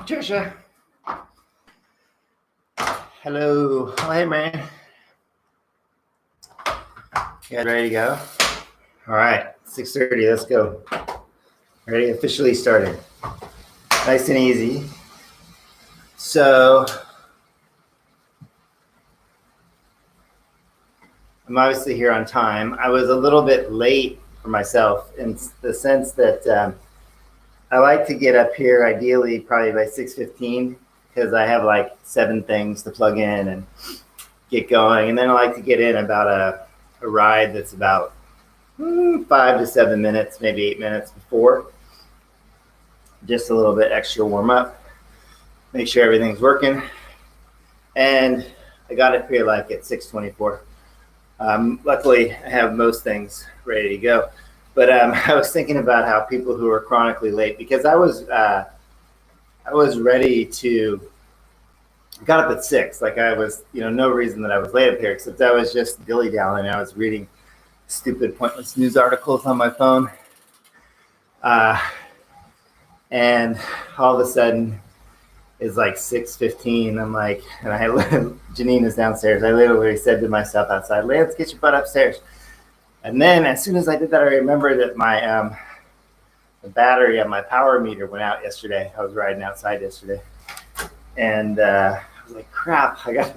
Patricia. Hello. Oh, hey, man. You guys ready to go? All right, 6:30. Let's go. Ready? Officially started. Nice and easy. So, I'm obviously here on time. I was a little bit late for myself in the sense that I like to get up here ideally probably by 6:15 because I have like 7 things to plug in and get going. And then I like to get in about a ride that's about 5 to 7 minutes, maybe 8 minutes before. Just a little bit extra warm up. Make sure everything's working. And I got up here like at 6:24. Luckily, I have most things ready to go. But I was thinking about how people who are chronically late, because I was ready to, got up at 6. Like I was, no reason that I was late up here, except I was just dilly-dallying. I was reading stupid, pointless news articles on my phone. And all of a sudden, it's like 6:15. I'm like, and Janine is downstairs. I literally said to myself outside, Lance, get your butt upstairs. And then as soon as I did that, I remembered that my the battery on my power meter went out yesterday. I was riding outside yesterday. And I was like, crap, I got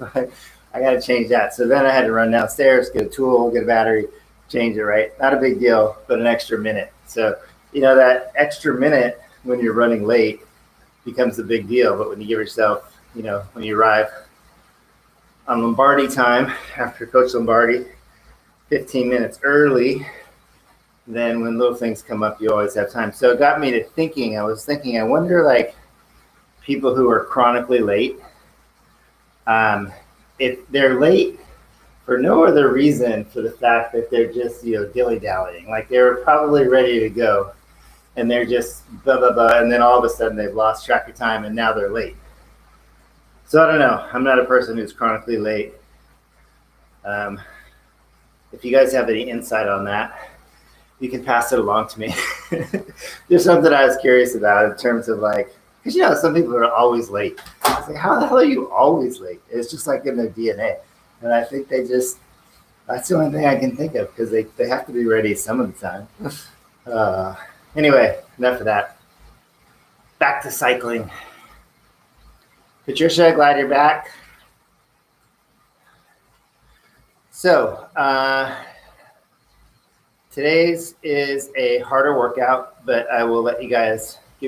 to change that. So then I had to run downstairs, get a tool, get a battery, change it, right? Not a big deal, but an extra minute. So, that extra minute when you're running late becomes a big deal. But when you give yourself, when you arrive on Lombardi time after Coach Lombardi, 15 minutes early, then when little things come up, you always have time. So it got me to thinking. I was thinking, I wonder, like, people who are chronically late, if they're late for no other reason for the fact that they're just, dilly-dallying. Like they were probably ready to go, and they're just blah, blah, blah, and then all of a sudden they've lost track of time, and now they're late. So I don't know. I'm not a person who's chronically late. If you guys have any insight on that, you can pass it along to me. There's something I was curious about in terms of like, because some people are always late. I was like, how the hell are you always late? It's just like in their DNA. And I think that's the only thing I can think of, because they have to be ready some of the time. Anyway, enough of that. Back to cycling. Patricia, glad you're back. So, today's is a harder workout, but I will give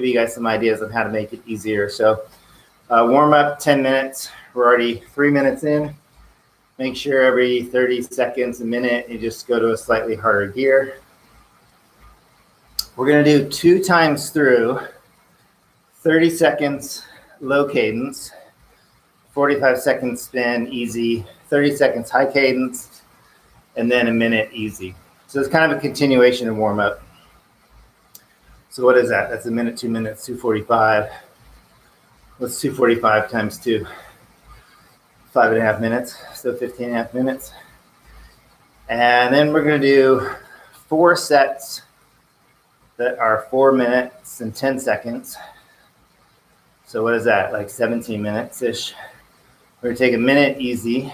you guys some ideas on how to make it easier. So, warm up 10 minutes. We're already 3 minutes in. Make sure every 30 seconds, a minute, you just go to a slightly harder gear. We're going to do 2 times through, 30 seconds low cadence, 45 seconds spin easy, 30 seconds high cadence, and then a minute easy. So it's kind of a continuation of warm up. So what is that? That's a minute, 2 minutes, 2:45. What's 2:45 times 2? 5.5 minutes, so 15.5 minutes. And then we're going to do 4 sets that are 4 minutes and 10 seconds. So what is that? Like 17 minutes-ish. We're going to take a minute easy.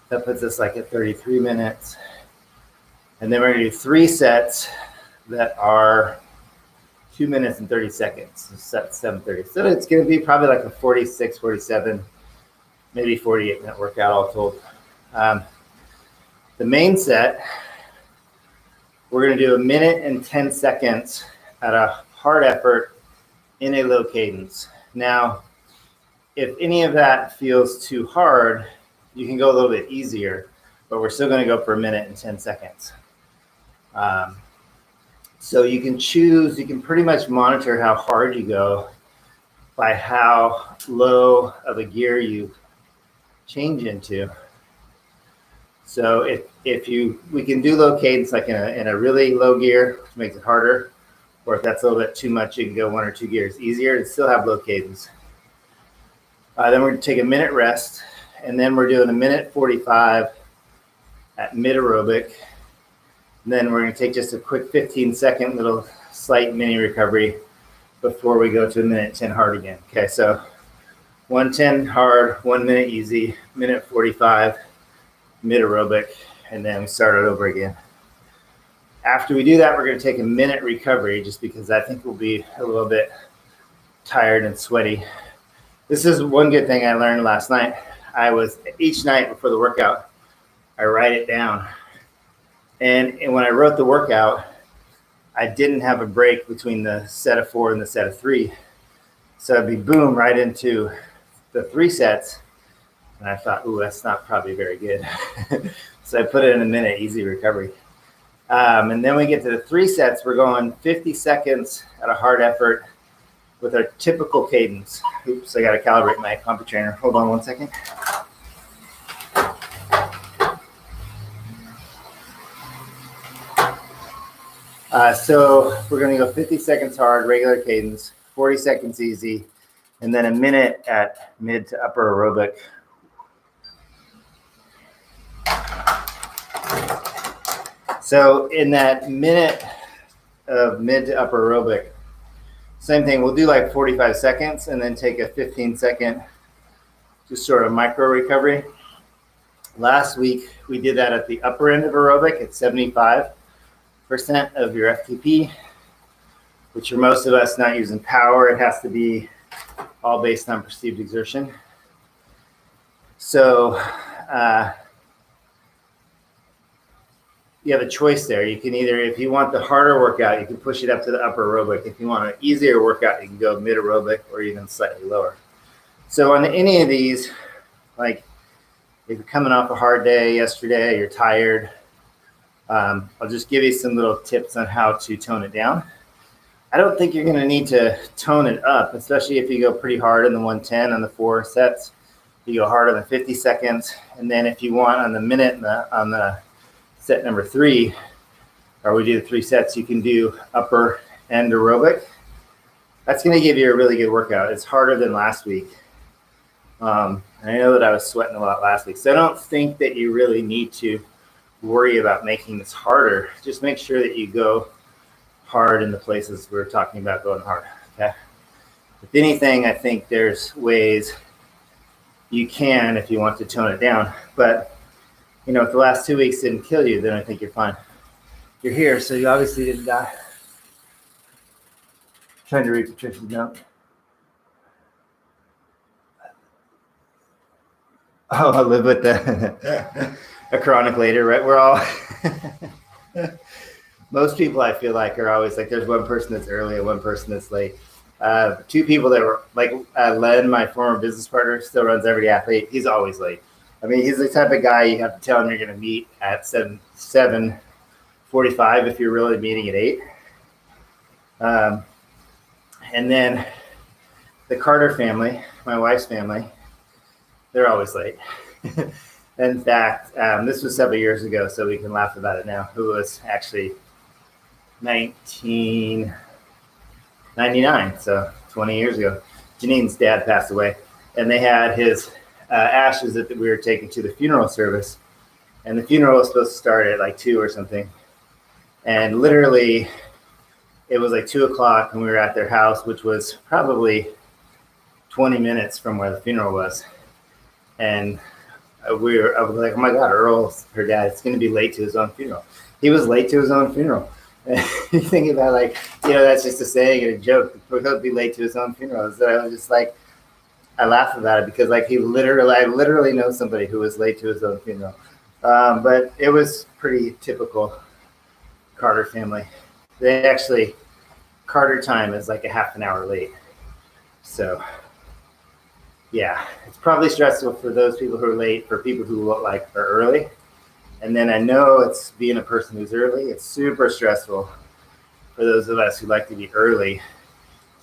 That puts us like at 33 minutes. And then we're going to do 3 sets that are 2 minutes and 30 seconds. So set 7:30. So it's going to be probably like a 46, 47, maybe 48-minute workout all told. The main set, we're going to do a minute and 10 seconds at a hard effort in a low cadence. Now, if any of that feels too hard, you can go a little bit easier, but we're still going to go for a minute and 10 seconds. So you can pretty much monitor how hard you go by how low of a gear you change into. So we can do low cadence like in a really low gear, which makes it harder, or if that's a little bit too much, you can go 1 or 2 gears easier and still have low cadence. Then we're going to take a minute rest, and then we're doing a minute 45 at mid aerobic. And then we're going to take just a quick 15-second little slight mini recovery before we go to a minute 10 hard again. Okay, so 110 hard, 1 minute easy, minute 45 mid aerobic, and then we start it over again. After we do that, we're going to take a minute recovery just because I think we'll be a little bit tired and sweaty. This is one good thing I learned last night. Each night before the workout, I write it down. And when I wrote the workout, I didn't have a break between the set of 4 and the set of 3. So I'd be boom right into the 3 sets. And I thought, ooh, that's not probably very good. So I put it in a minute, easy recovery. And then we get to the 3 sets. We're going 50 seconds at a hard effort with our typical cadence. Oops, I got to calibrate my CompuTrainer. Hold on one second. So we're going to go 50 seconds hard, regular cadence, 40 seconds easy, and then a minute at mid to upper aerobic. So in that minute of mid to upper aerobic, same thing, we'll do like 45 seconds and then take a 15-second just sort of micro recovery. Last week, we did that at the upper end of aerobic at 75% of your FTP, which for most of us not using power, it has to be all based on perceived exertion. So you have a choice there. You can either, if you want the harder workout, you can push it up to the upper aerobic. If you want an easier workout, you can go mid aerobic or even slightly lower. So on any of these, like if you're coming off a hard day yesterday, you're tired, I'll just give you some little tips on how to tone it down. I don't think you're going to need to tone it up, especially if you go pretty hard in the 110 on the 4 sets. You go hard on the 50 seconds. And then if you want on the minute on the set number 3, or we do the 3 sets, you can do upper end aerobic. That's going to give you a really good workout. It's harder than last week. I know that I was sweating a lot last week, so I don't think that you really need to worry about making this harder. Just make sure that you go hard in the places we're talking about going hard. Okay. If anything, I think there's ways you can if you want to tone it down. But you know, if the last 2 weeks didn't kill you, then I think you're fine. You're here, so you obviously didn't die. Trying to read Patricia's note. Oh, I live with a chronic later, right? We're all most people I feel like are always like there's one person that's early and one person that's late. 2 people that were like Len, my former business partner, still runs Everyday Athlete. He's always late. I mean, he's the type of guy you have to tell him you're going to meet at 7:45 if you're really meeting at 8. And then the Carter family, my wife's family, they're always late. In fact, this was several years ago, so we can laugh about it now. Who was actually 1999, so 20 years ago. Janine's dad passed away, and they had his ashes that we were taking to the funeral service, and the funeral was supposed to start at like 2 or something, and literally it was like 2 o'clock and we were at their house, which was probably 20 minutes from where the funeral was. And I was like, oh my God, Earl, her dad, is going to be late to his own funeral. He was late to his own funeral. And you think about like, you know, that's just a saying and a joke. He'll be late to his own funeral. So I was just like, I laugh about it because like I literally know somebody who was late to his own funeral. But it was pretty typical Carter family. They actually, Carter time is like a half an hour late. So yeah, it's probably stressful for those people who are late, for people who like are early. And then I know it's being a person who's early, it's super stressful for those of us who like to be early,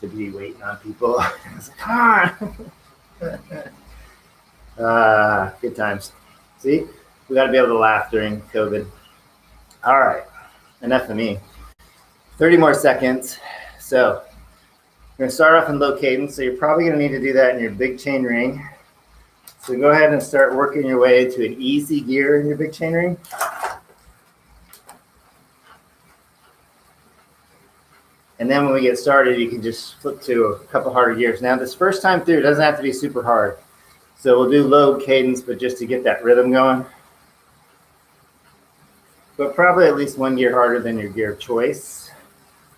to be waiting on people. It's like, come on. Good times. See, we got to be able to laugh during COVID. All right, enough of me. 30 more seconds. So we're going to start off in low cadence. So you're probably going to need to do that in your big chain ring. So go ahead and start working your way to an easy gear in your big chain ring. And then when we get started, you can just flip to a couple harder gears. Now, this first time through, it doesn't have to be super hard. So we'll do low cadence, but just to get that rhythm going. But probably at least 1 gear harder than your gear of choice.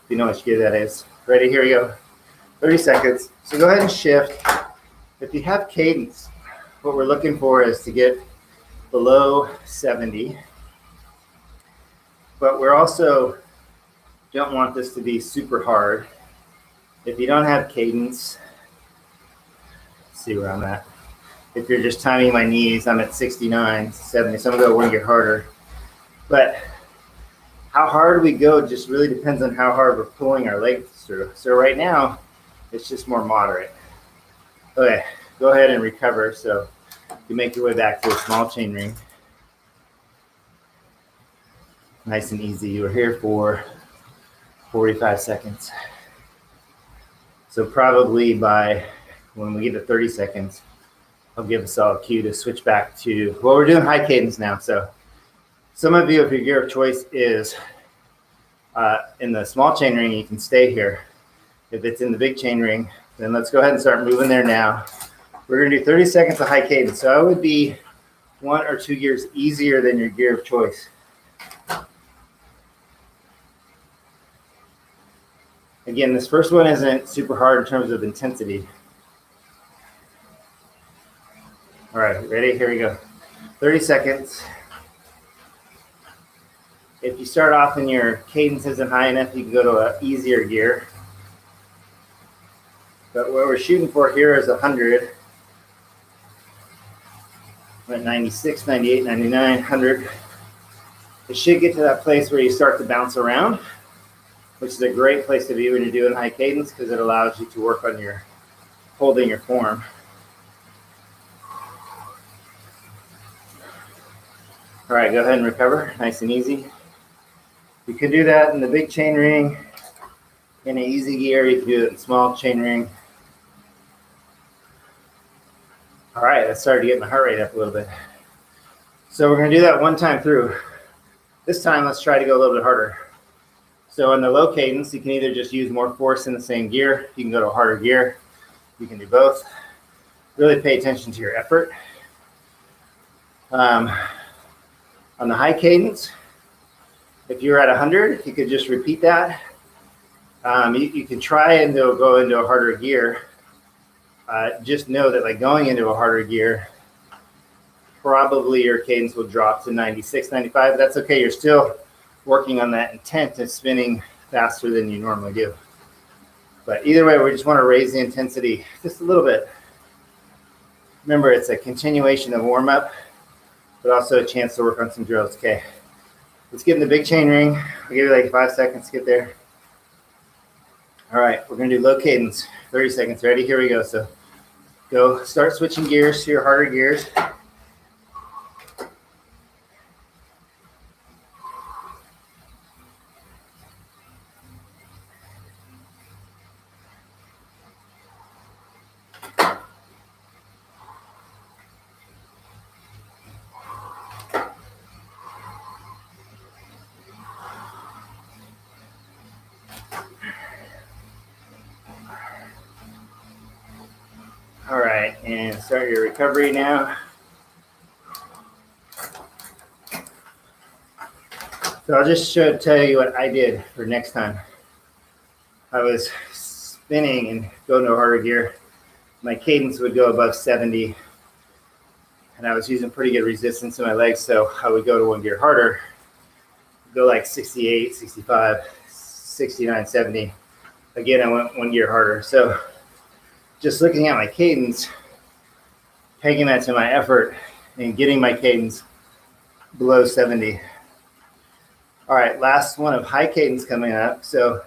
If you know which gear that is. Ready, here we go. 30 seconds. So go ahead and shift. If you have cadence, what we're looking for is to get below 70. But we're also don't want this to be super hard. If you don't have cadence, let's see where I'm at. If you're just timing my knees, I'm at 69, 70, so I'm gonna go 1 gear harder. But how hard we go just really depends on how hard we're pulling our legs through. So right now, it's just more moderate. Okay, go ahead and recover. So you make your way back to a small chain ring. Nice and easy. We're here for 45 seconds. So probably by when we get to 30 seconds, I'll give us all a cue to switch back to, well, we're doing high cadence now. So some of you, if your gear of choice is in the small chain ring, you can stay here. If it's in the big chain ring, then let's go ahead and start moving there now. We're gonna do 30 seconds of high cadence. So I would be 1 or 2 gears easier than your gear of choice. Again, this first one isn't super hard in terms of intensity. All right, ready? Here we go. 30 seconds. If you start off and your cadence isn't high enough, you can go to an easier gear. But what we're shooting for here is 100. We're at 96, 98, 99, 100. It should get to that place where you start to bounce around, which is a great place to be when you're doing high cadence because it allows you to work on your holding your form. All right, go ahead and recover, nice and easy. You can do that in the big chain ring, in an easy gear. You can do it in small chain ring. All right, that started to get my heart rate up a little bit. So we're gonna do that one time through. This time, let's try to go a little bit harder. So in the low cadence, you can either just use more force in the same gear. You can go to a harder gear. You can do both. Really pay attention to your effort. On the high cadence, if you're at 100, you could just repeat that. You can try and go into a harder gear. Just know that like going into a harder gear, probably your cadence will drop to 96, 95. That's okay. You're still working on that intent of spinning faster than you normally do. But either way, we just want to raise the intensity just a little bit. Remember, it's a continuation of warm-up, but also a chance to work on some drills. Okay, let's get in the big chain ring. I'll give you like 5 seconds to get there. All right, we're gonna do low cadence, 30 seconds. Ready? Here we go. So go start switching gears to your harder gears. All right, and start your recovery now. So I'll just tell you what I did for next time. I was spinning and going to a harder gear. My cadence would go above 70, and I was using pretty good resistance in my legs, so I would go to 1 gear harder, go like 68, 65, 69, 70. Again, I went 1 gear harder. So just looking at my cadence, pegging that to my effort, and getting my cadence below 70. All right, last one of high cadence coming up. So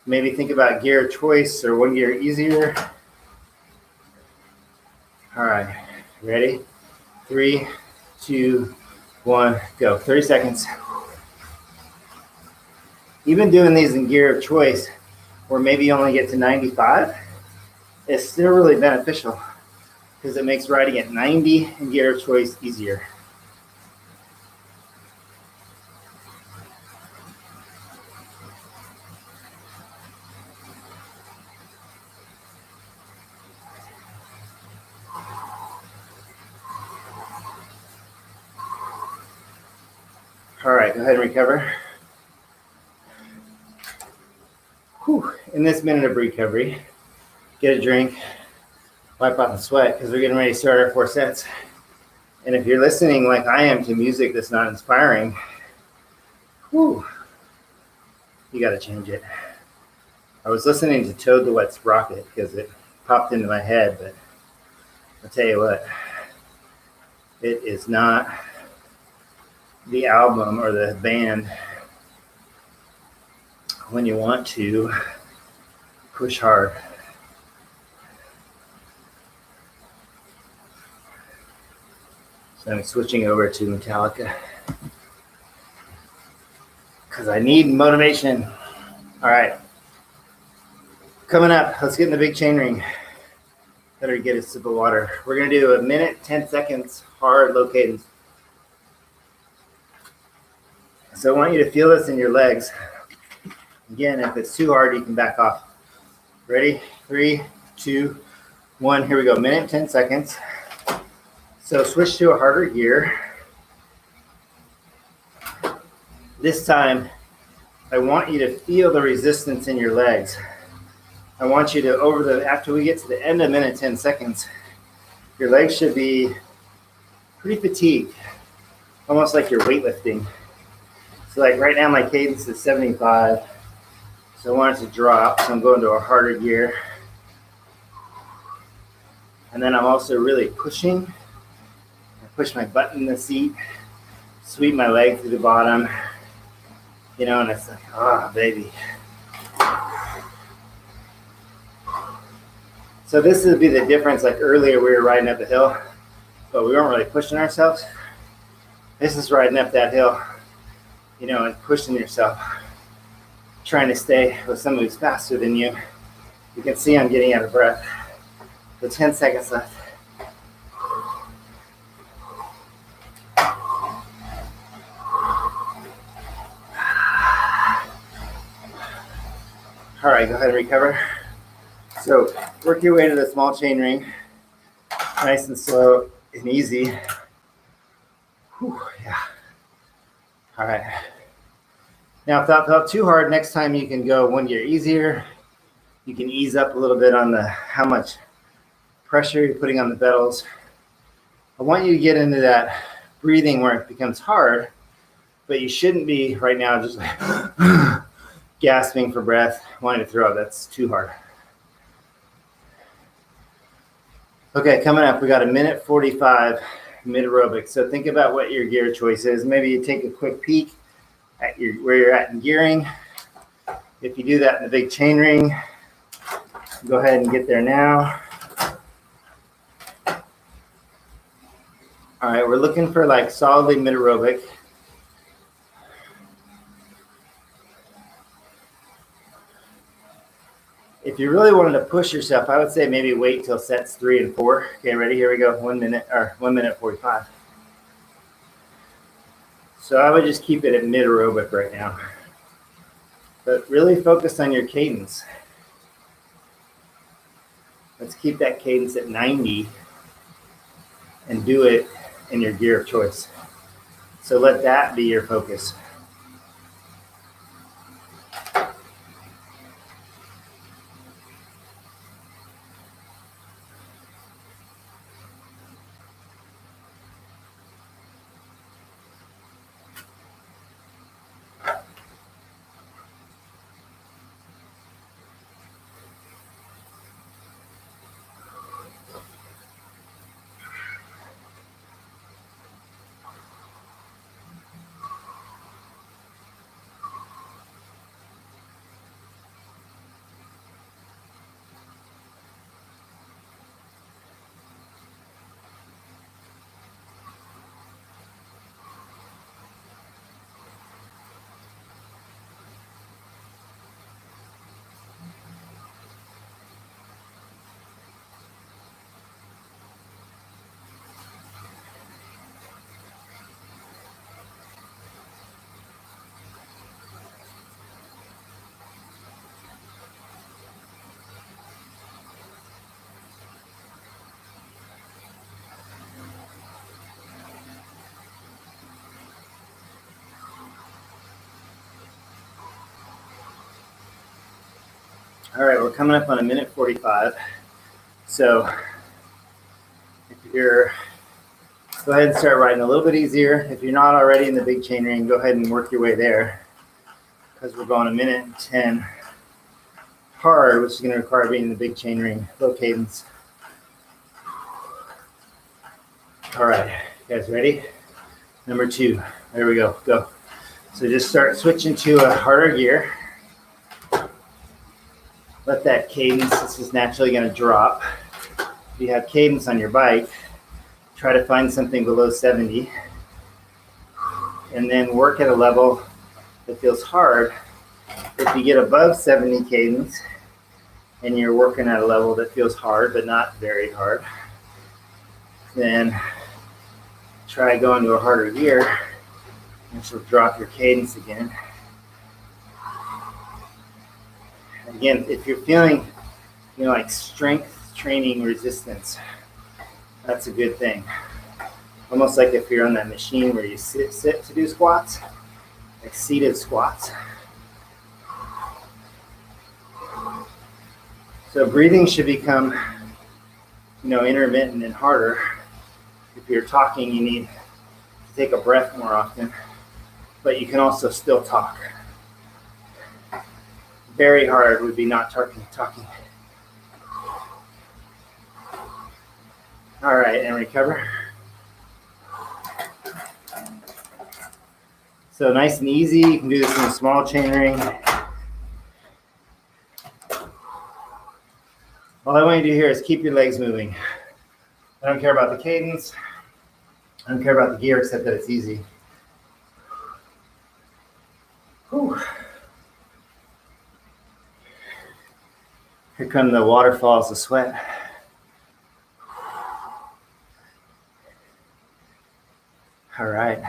maybe think about gear choice or 1 gear easier. All right, ready? 3, 2, 1, go. 30 seconds. Even doing these in gear of choice, where maybe you only get to 95, it's still really beneficial because it makes riding at 90 in gear of choice easier. All right, go ahead and recover. Whew. In this minute of recovery, get a drink, wipe off the sweat, because we're getting ready to start our 4 sets. And if you're listening like I am to music that's not inspiring, whew, you got to change it. I was listening to Toad the Wet Sprocket because it popped into my head, but I'll tell you what, it is not the album or the band when you want to push hard. So I'm switching over to Metallica because I need motivation. All right. Coming up, let's get in the big chain ring. Better get a sip of water. We're going to do a minute, 10 seconds, hard, low cadence. So I want you to feel this in your legs. Again, if it's too hard, you can back off. Ready? 3, 2, 1. Here we go. Minute, 10 seconds. So switch to a harder gear. This time, I want you to feel the resistance in your legs. I want you to, after we get to the end of minute, 10 seconds, your legs should be pretty fatigued, almost like you're weightlifting. So like right now, my cadence is 75. So I want it to drop, so I'm going to a harder gear. And then I'm also really pushing. I push my butt in the seat, sweep my leg to the bottom, and it's like, oh, baby. So this would be the difference. Like earlier, we were riding up the hill, but we weren't really pushing ourselves. This is riding up that hill, and pushing yourself, trying to stay with somebody who's faster than you. You can see I'm getting out of breath. So 10 seconds left. All right, go ahead and recover. So work your way to the small chain ring, nice and slow and easy. Whew, yeah. All right. Now, if that felt too hard, next time you can go 1 gear easier. You can ease up a little bit on how much pressure you're putting on the pedals. I want you to get into that breathing where it becomes hard, but you shouldn't be right now just like gasping for breath, wanting to throw up. That's too hard. Okay, coming up, we got a minute 45 mid aerobic. So think about what your gear choice is. Maybe you take a quick peek at where you're at in gearing. If you do that in the big chain ring, go ahead and get there now. All right, we're looking for like solidly mid aerobic. If you really wanted to push yourself, I would say maybe wait till sets 3 and 4. Okay, ready? Here we go. 1 minute 45. So I would just keep it at mid aerobic right now. But really focus on your cadence. Let's keep that cadence at 90 and do it in your gear of choice. So let that be your focus. All right, we're coming up on 1:45. So if you're, go ahead and start riding a little bit easier. If you're not already in the big chain ring, go ahead and work your way there, because we're going 1:10 hard, which is going to require being in the big chain ring, low cadence. All right, you guys ready? Number 2, there we go, go. So just start switching to a harder gear. Let that cadence, this is naturally going to drop. If you have cadence on your bike, try to find something below 70, and then work at a level that feels hard. If you get above 70 cadence and you're working at a level that feels hard but not very hard, then try going to a harder gear, which will drop your cadence again. Again, if you're feeling, like strength training resistance, that's a good thing. Almost like if you're on that machine where you sit to do squats, like seated squats. So breathing should become, intermittent and harder. If you're talking, you need to take a breath more often, but you can also still talk. Very hard would be not talking. All right, and recover. So nice and easy. You can do this in a small chain ring. All I want you to do here is keep your legs moving. I don't care about the cadence. I don't care about the gear, except that it's easy. Whew. Here come the waterfalls of sweat. All right.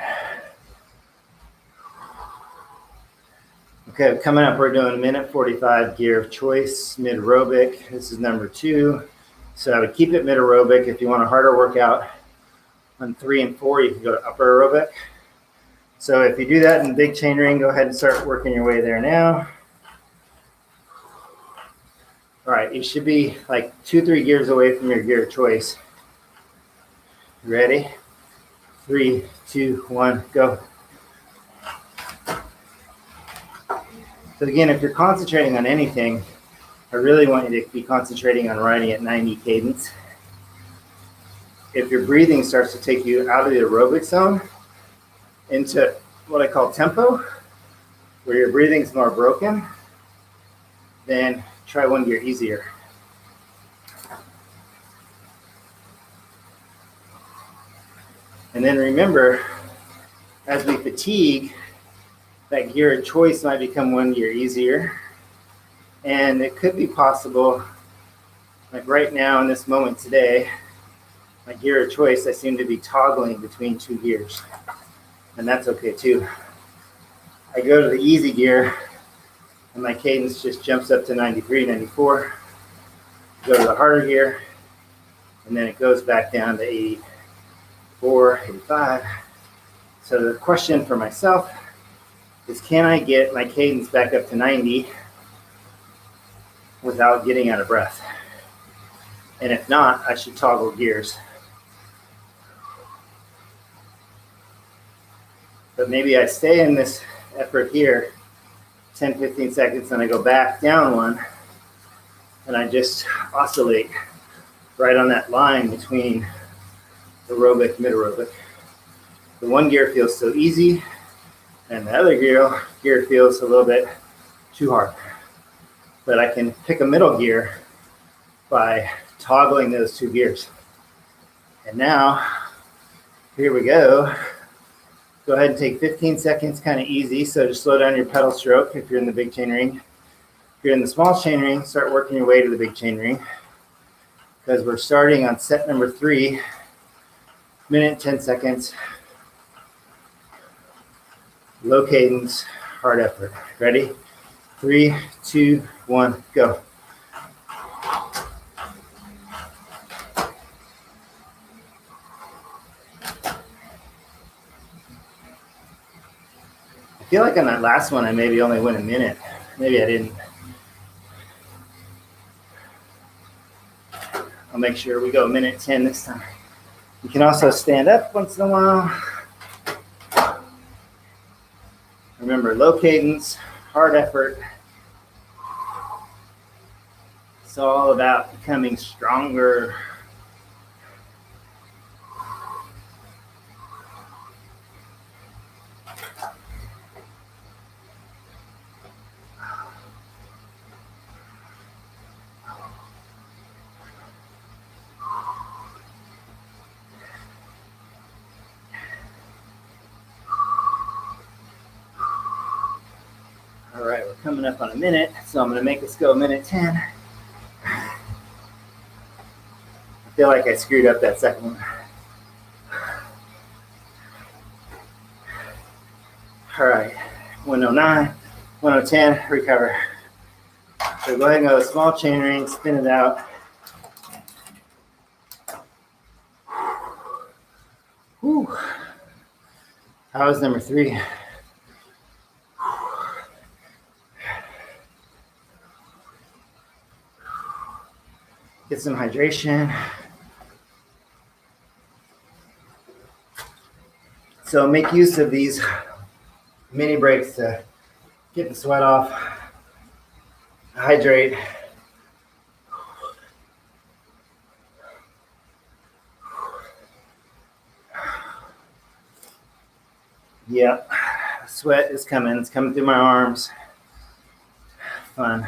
Okay, coming up, we're doing 1:45 gear of choice, mid aerobic. This is number 2. So I would keep it mid aerobic. If you want a harder workout on 3 and 4, you can go to upper aerobic. So if you do that in the big chain ring, go ahead and start working your way there now. All right, you should be like 2-3 gears away from your gear of choice. Ready? 3, 2, 1, go. So again, if you're concentrating on anything, I really want you to be concentrating on riding at 90 cadence. If your breathing starts to take you out of the aerobic zone into what I call tempo, where your breathing's more broken, then try one gear easier. And then remember, as we fatigue, that gear of choice might become one gear easier. And it could be possible, like right now in this moment today, my gear of choice, I seem to be toggling between 2 gears. And that's okay too. I go to the easy gear and my cadence just jumps up to 93, 94. Go to the harder gear, and then it goes back down to 84, 85. So the question for myself is, can I get my cadence back up to 90 without getting out of breath? And if not, I should toggle gears. But maybe I stay in this effort here 10, 15 seconds, and I go back down one, and I just oscillate right on that line between aerobic, mid aerobic. The one gear feels so easy, and the other gear feels a little bit too hard. But I can pick a middle gear by toggling those 2 gears. And now, here we go. Go ahead and take 15 seconds, kind of easy. So just slow down your pedal stroke if you're in the big chain ring. If you're in the small chain ring, start working your way to the big chain ring, because we're starting on set number 3, minute, 10 seconds. Low cadence, hard effort. Ready? 3, 2, 1, go. I feel like on that last one, I maybe only went a minute. Maybe I didn't. I'll make sure we go 1:10 this time. You can also stand up once in a while. Remember, low cadence, hard effort. It's all about becoming stronger. All right, we're coming up on a minute, so I'm going to make this go 1:10. I feel like I screwed up that second one. All right, 1:09, 1:10, recover. So go ahead and go small chain ring, spin it out. Whew. That was number 3. Get some hydration. So make use of these mini breaks to get the sweat off, hydrate. Yeah, sweat is coming. It's coming through my arms. Fun.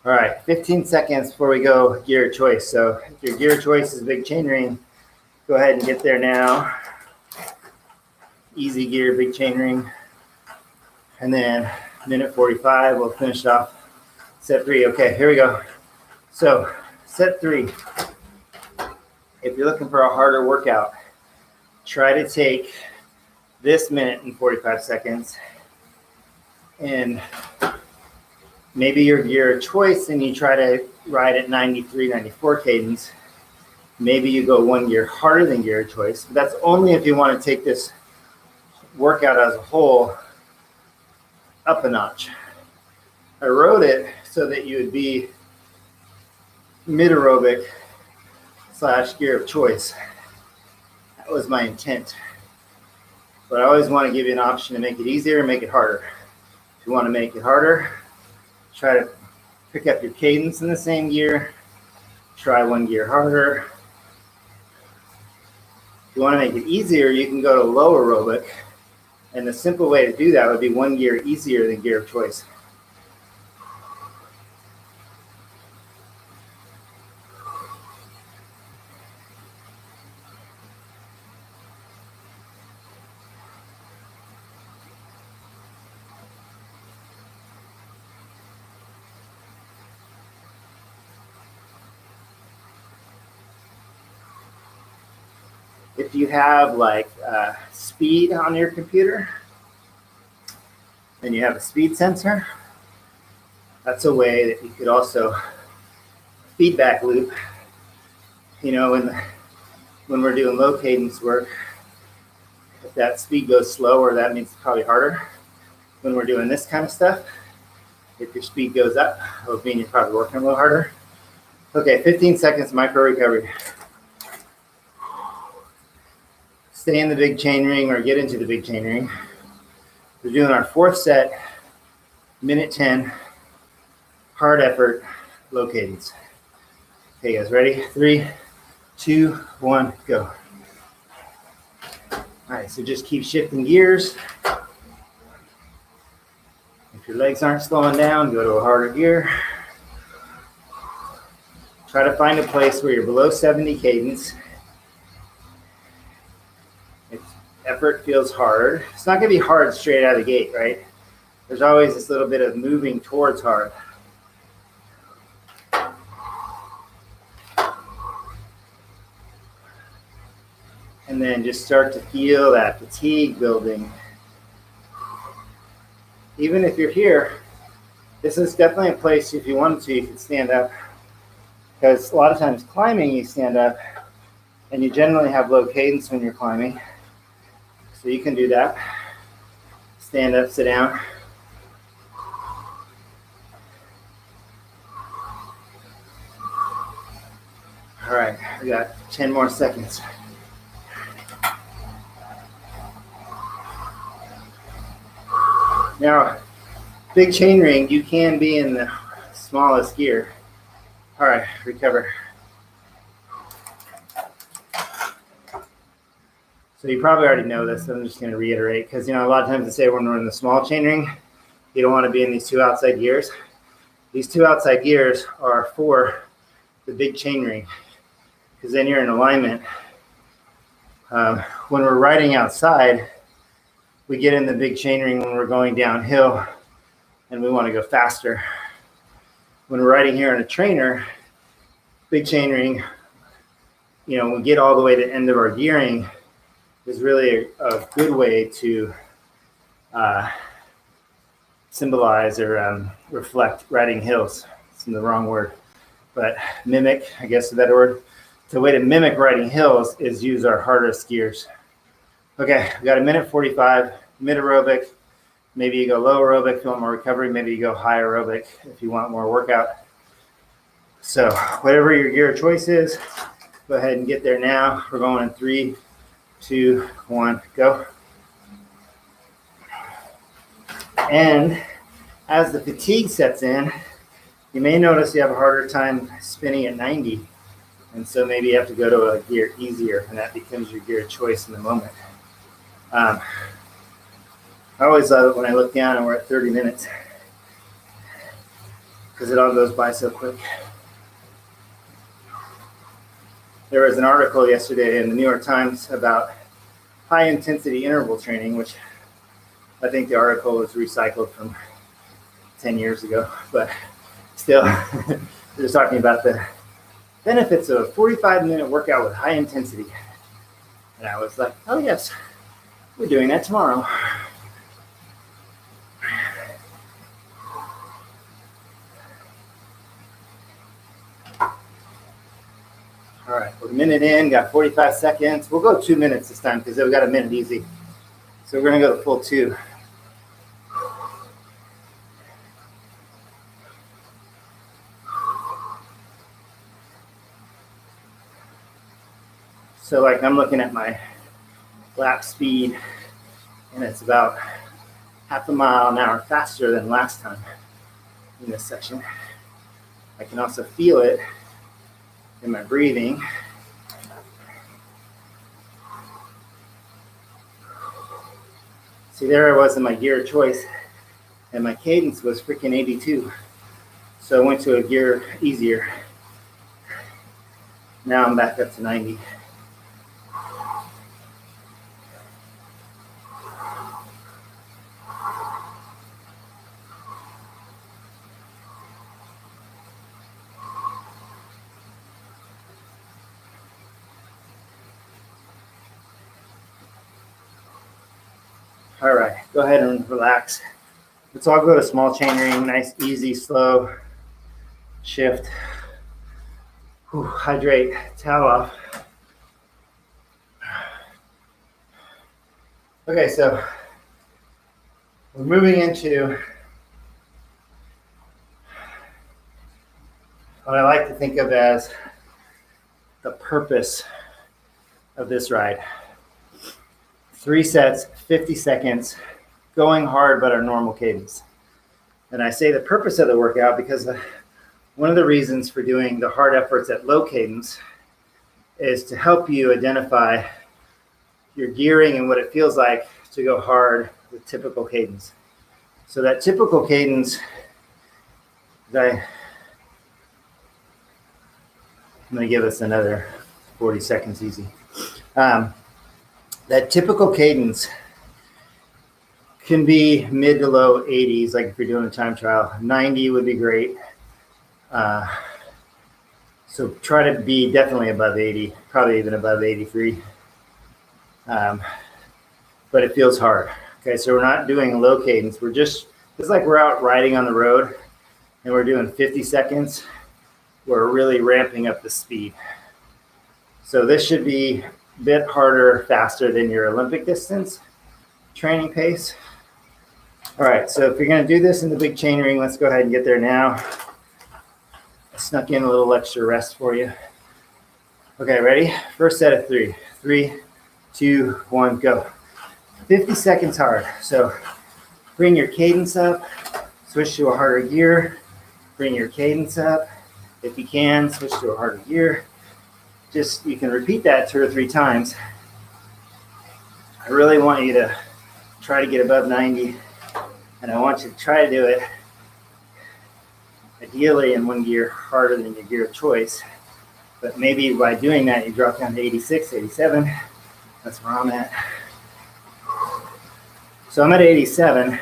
All right, 15 seconds before we go gear choice. So if your gear choice is big chain ring, go ahead and get there now. Easy gear, big chain ring. And then 1:45, we'll finish off set 3. Okay, here we go. So set 3, if you're looking for a harder workout, try to take this 1:45 seconds and maybe your gear choice and you try to ride at 93, 94 cadence. Maybe you go one gear harder than gear choice. But that's only if you want to take this workout as a whole up a notch. I wrote it so that you would be mid aerobic / gear of choice. That was my intent. But I always want to give you an option to make it easier and make it harder. If you want to make it harder, try to pick up your cadence in the same gear. Try one gear harder. If you want to make it easier, you can go to low aerobic. And the simple way to do that would be one gear easier than gear of choice. If you have like speed on your computer and you have a speed sensor, that's a way that you could also feedback loop. You know, when we're doing low cadence work, if that speed goes slower, that means it's probably harder. When we're doing this kind of stuff, if your speed goes up, it would mean you're probably working a little harder. Okay, 15 seconds micro recovery. Stay in the big chain ring or get into the big chain ring. We're doing our 4th set, 1:10, hard effort, low cadence. Okay, guys, ready? 3, 2, 1, go. All right, so just keep shifting gears. If your legs aren't slowing down, go to a harder gear. Try to find a place where you're below 70 cadence. Effort feels hard. It's not going to be hard straight out of the gate, right? There's always this little bit of moving towards hard. And then just start to feel that fatigue building. Even if you're here, this is definitely a place, if you wanted to, you could stand up. Because a lot of times climbing, you stand up, and you generally have low cadence when you're climbing. So you can do that. Stand up, sit down. All right, we got 10 more seconds. Now, big chain ring, you can be in the smallest gear. All right, recover. So you probably already know this. I'm just going to reiterate because, a lot of times they say when we're in the small chain ring, you don't want to be in these two outside gears. These two outside gears are for the big chain ring because then you're in alignment. When we're riding outside, we get in the big chain ring when we're going downhill and we want to go faster. When we're riding here in a trainer, big chain ring, we get all the way to the end of our gearing is really a good way to symbolize or reflect riding hills. It's the wrong word, but mimic, I guess the better word. The way to mimic riding hills is use our hardest gears. Okay, we got 1:45, mid aerobic. Maybe you go low aerobic if you want more recovery. Maybe you go high aerobic if you want more workout. So whatever your gear of choice is, go ahead and get there now. We're going in 3, 2, 1, go. And as the fatigue sets in, you may notice you have a harder time spinning at 90. And so maybe you have to go to a gear easier, and that becomes your gear of choice in the moment. I always love it when I look down and we're at 30 minutes because it all goes by so quick. There was an article yesterday in the New York Times about high intensity interval training, which I think the article was recycled from 10 years ago, but still, they're just talking about the benefits of a 45-minute workout with high intensity. And I was like, oh yes, we're doing that tomorrow. All right, we're a minute in, got 45 seconds. We'll go 2 minutes this time because we got a minute easy. So we're going to go to full 2. So like I'm looking at my lap speed and it's about half a mile an hour faster than last time in this section. I can also feel it in my breathing. See, there I was in my gear of choice and my cadence was freaking 82. So I went to a gear easier. Now I'm back up to 90. All right, go ahead and relax. Let's all go to small chain ring, nice, easy, slow shift. Whew, hydrate, towel off. Okay, so we're moving into what I like to think of as the purpose of this ride. 3 sets, 50 seconds, going hard but our normal cadence. And I say the purpose of the workout because one of the reasons for doing the hard efforts at low cadence is to help you identify your gearing and what it feels like to go hard with typical cadence. So that typical cadence, I'm going to give us another 40 seconds easy. That typical cadence can be mid to low 80s, like if you're doing a time trial. 90 would be great. So try to be definitely above 80, probably even above 83. But it feels hard. Okay, so we're not doing low cadence. It's like we're out riding on the road and we're doing 50 seconds. We're really ramping up the speed. So this should be a bit harder, faster than your Olympic distance training pace. All right, so if you're going to do this in the big chain ring, let's go ahead and get there now. I snuck in a little extra rest for you. Okay, ready? First set of 3. 3, 2, 1, go. 50 seconds hard. So bring your cadence up, switch to a harder gear, bring your cadence up. If you can, switch to a harder gear. Just, you can repeat that 2 or 3 times. I really want you to try to get above 90, and I want you to try to do it ideally in one gear harder than your gear of choice. But maybe by doing that, you drop down to 86, 87. That's where I'm at. So I'm at 87.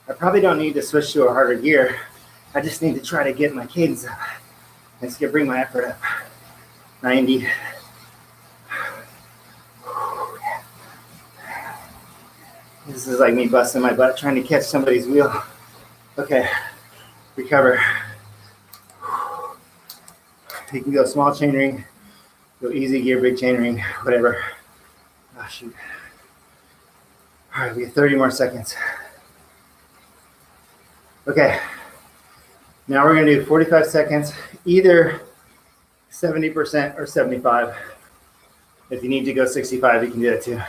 I probably don't need to switch to a harder gear. I just need to try to get my cadence up. Let's bring my effort up. 90. This is like me busting my butt trying to catch somebody's wheel. Okay, recover. You can go small chain ring, go easy gear, big chain ring, whatever. Oh, shoot. All right, we have 30 more seconds. Okay, now we're gonna do 45 seconds, either 70% or 75. If you need to go 65, you can do that too.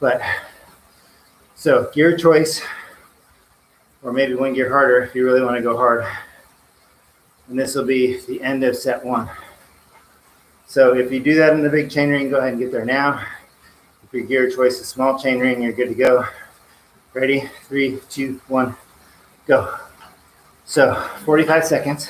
But, so gear choice, or maybe one gear harder if you really wanna go hard. And this will be the end of set 1. So if you do that in the big chain ring, go ahead and get there now. If your gear choice is small chain ring, you're good to go. Ready? 3, 2, 1, go. So 45 seconds.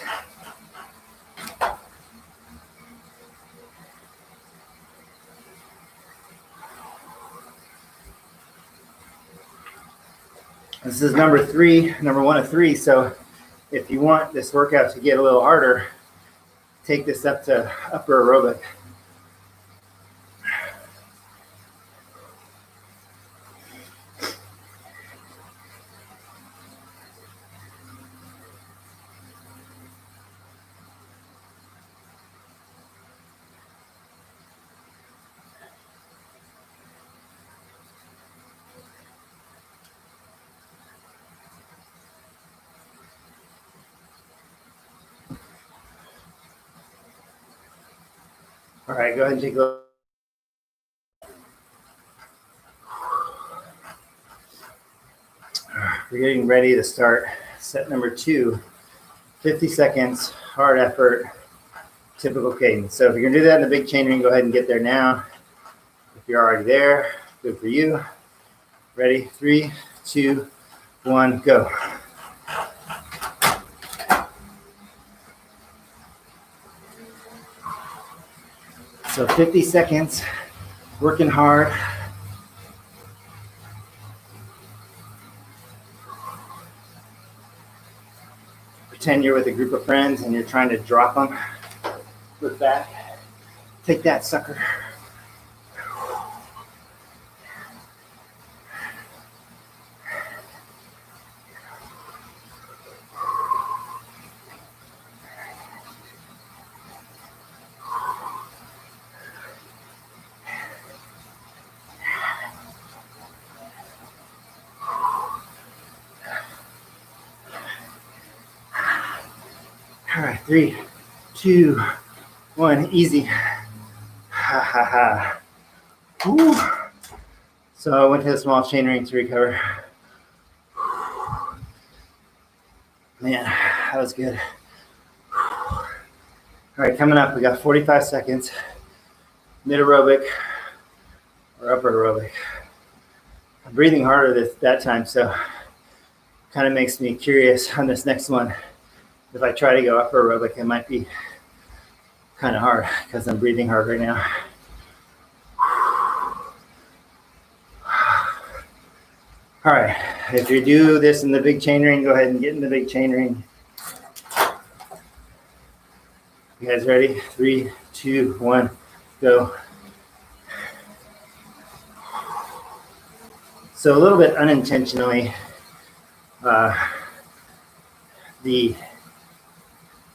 This is number 1 of 3. So if you want this workout to get a little harder, take this up to upper aerobic. All right, go ahead and take a look. We're getting ready to start set number 2, 50 seconds, hard effort, typical cadence. So if you're gonna do that in the big chain ring, go ahead and get there now. If you're already there, good for you. Ready? 3, 2, 1, go. So 50 seconds, working hard. Pretend you're with a group of friends and you're trying to drop them. Look back. Take that, sucker. All right, 3, 2, 1, easy. Ha ha ha. Woo. So I went to the small chain ring to recover. Man, that was good. All right, coming up, we got 45 seconds. Mid aerobic or upper aerobic. I'm breathing harder that time, so kind of makes me curious on this next one. If I try to go upper aerobic, it might be kind of hard because I'm breathing hard right now. All right, if you do this in the big chain ring, go ahead and get in the big chain ring. You guys ready? 3, 2, 1, go. So a little bit unintentionally, the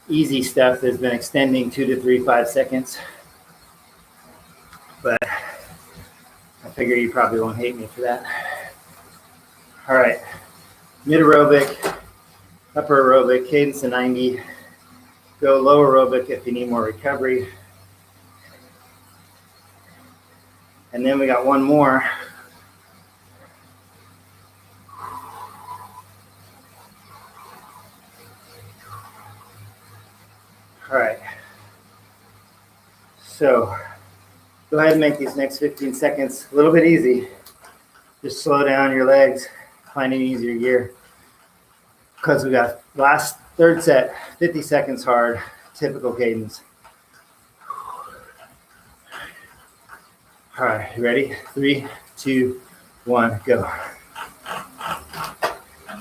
easy stuff has been extending 2 to 3, 5 seconds. But I figure you probably won't hate me for that. All right, mid aerobic, upper aerobic, cadence of 90. Go low aerobic if you need more recovery. And then we got one more. All right. So go ahead and make these next 15 seconds a little bit easy. Just slow down your legs, find an easier gear. Because we got last third set, 50 seconds hard, typical cadence. All right, you ready? 3, 2, 1, go.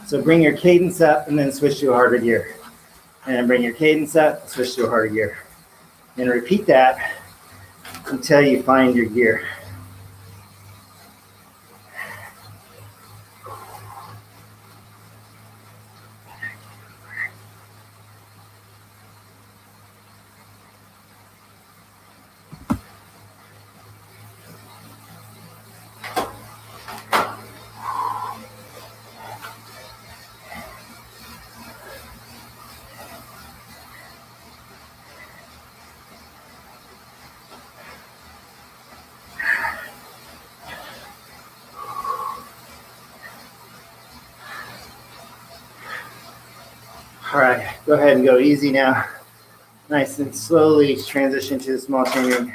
So bring your cadence up and then switch to a harder gear. And then bring your cadence up, switch to a harder gear. And repeat that until you find your gear. All right, go ahead and go easy now. Nice and slowly transition to the small chain ring.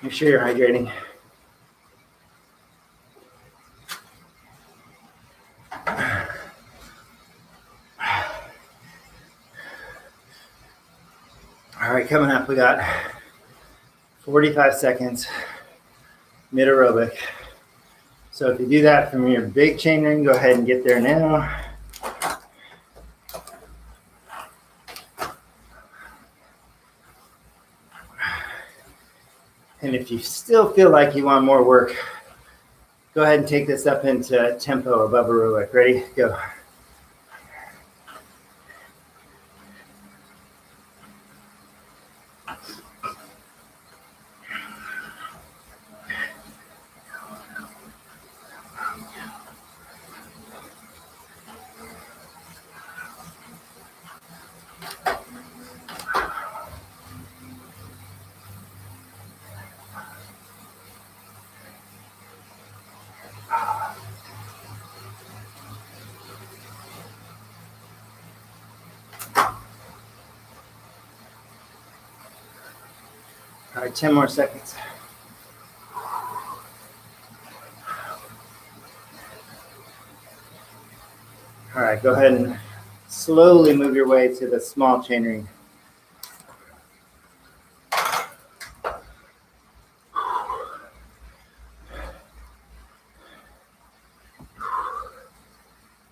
Make sure you're hydrating. All right, coming up, we got 45 seconds, mid aerobic. So if you do that from your big chain ring, go ahead and get there now. And if you still feel like you want more work, go ahead and take this up into tempo above aerobic. Ready? Go. All right, 10 more seconds. All right, go ahead and slowly move your way to the small chain ring.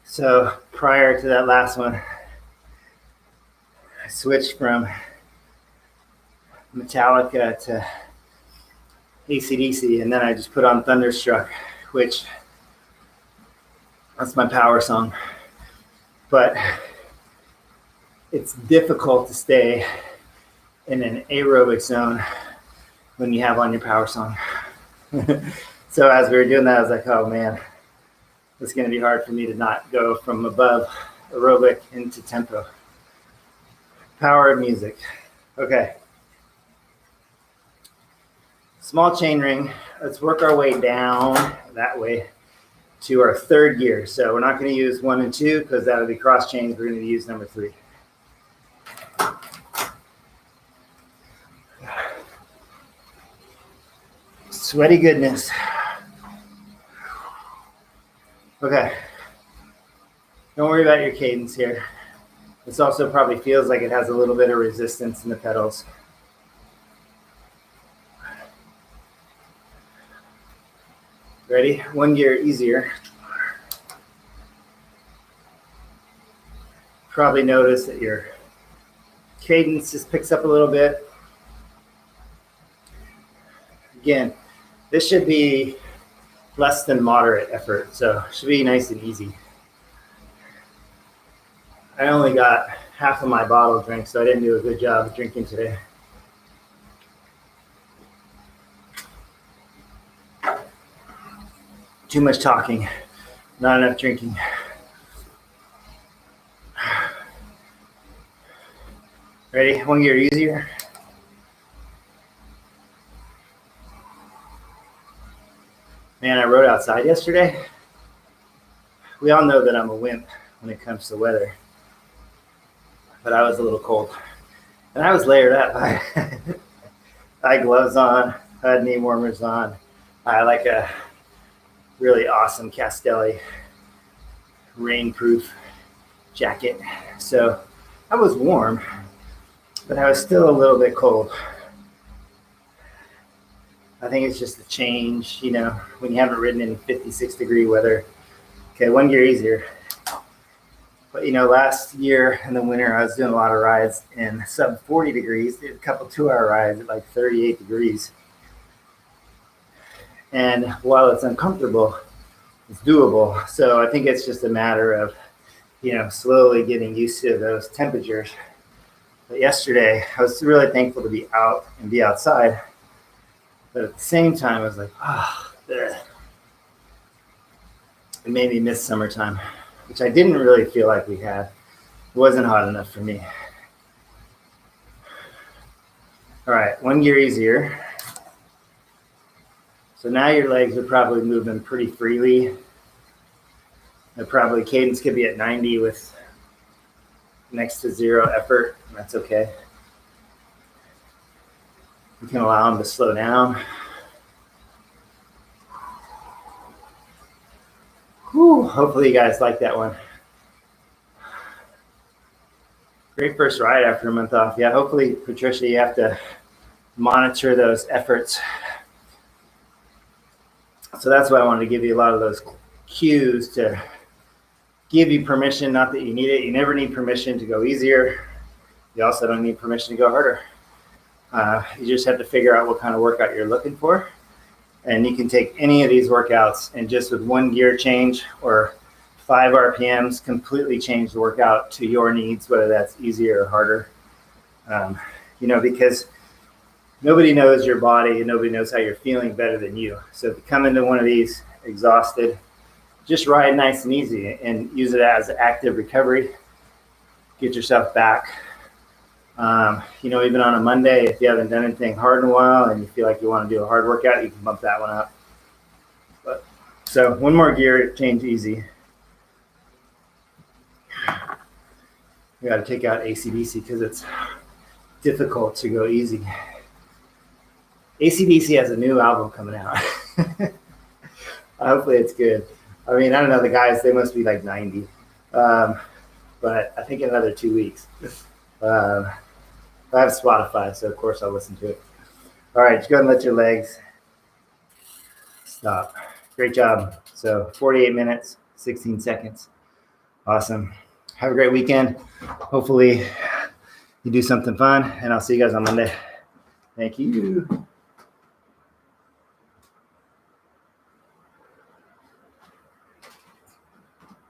So prior to that last one, I switched from Metallica to AC/DC, and then I just put on Thunderstruck, which that's my power song. But it's difficult to stay in an aerobic zone when you have on your power song. So as we were doing that, I was like, oh man, it's going to be hard for me to not go from above aerobic into tempo. Power of music. Okay. Small chain ring. Let's work our way down that way to our third gear. So we're not going to use 1 and 2 because that would be cross chains. We're going to use number 3. Sweaty goodness. Okay. Don't worry about your cadence here. This also probably feels like it has a little bit of resistance in the pedals. Ready? One gear easier. Probably notice that your cadence just picks up a little bit. Again, this should be less than moderate effort, so it should be nice and easy. I only got half of my bottle drink, so I didn't do a good job of drinking today. Too much talking, not enough drinking. Ready? One gear easier. Man, I rode outside yesterday. We all know that I'm a wimp when it comes to weather, but I was a little cold. And I was layered up. I had gloves on, I had knee warmers on. I had like a really awesome Castelli rainproof jacket. So I was warm, but I was still a little bit cold. I think it's just the change, you know, when you haven't ridden in 56-degree weather. Okay, one gear easier. But, you know, last year in the winter, I was doing a lot of rides in sub 40 degrees, did a couple 2-hour rides at like 38 degrees. And while it's uncomfortable, it's doable. So I think it's just a matter of, you know, slowly getting used to those temperatures. But yesterday, I was really thankful to be out and be outside. But at the same time, I was like, it made me miss summertime, which I didn't really feel like we had. It wasn't hot enough for me. All right, one gear easier. So now your legs are probably moving pretty freely. And probably cadence could be at 90 with next to 0 effort, and that's okay. You can allow them to slow down. Whew, hopefully you guys like that one. Great first ride after a month off. Yeah, hopefully, Patricia, you have to monitor those efforts. So that's why I wanted to give you a lot of those cues to give you permission, not that you need it. You never need permission to go easier. You also don't need permission to go harder. You just have to figure out what kind of workout you're looking for. And you can take any of these workouts and just with one gear change or 5 RPMs, completely change the workout to your needs, whether that's easier or harder. You know, because nobody knows your body and nobody knows how you're feeling better than you. So if you come into one of these exhausted, just ride nice and easy and use it as active recovery. Get yourself back. You know, even on a Monday, if you haven't done anything hard in a while and you feel like you want to do a hard workout, you can bump that one up. But, so one more gear change easy. We got to take out AC/DC because it's difficult to go easy. AC/DC has a new album coming out. Hopefully it's good. I mean, I don't know, the guys, they must be like 90. But I think in another 2 weeks. I have Spotify, so of course I'll listen to it. All right, just go ahead and let your legs stop. Great job. So 48 minutes, 16 seconds. Awesome. Have a great weekend. Hopefully you do something fun, and I'll see you guys on Monday. Thank you.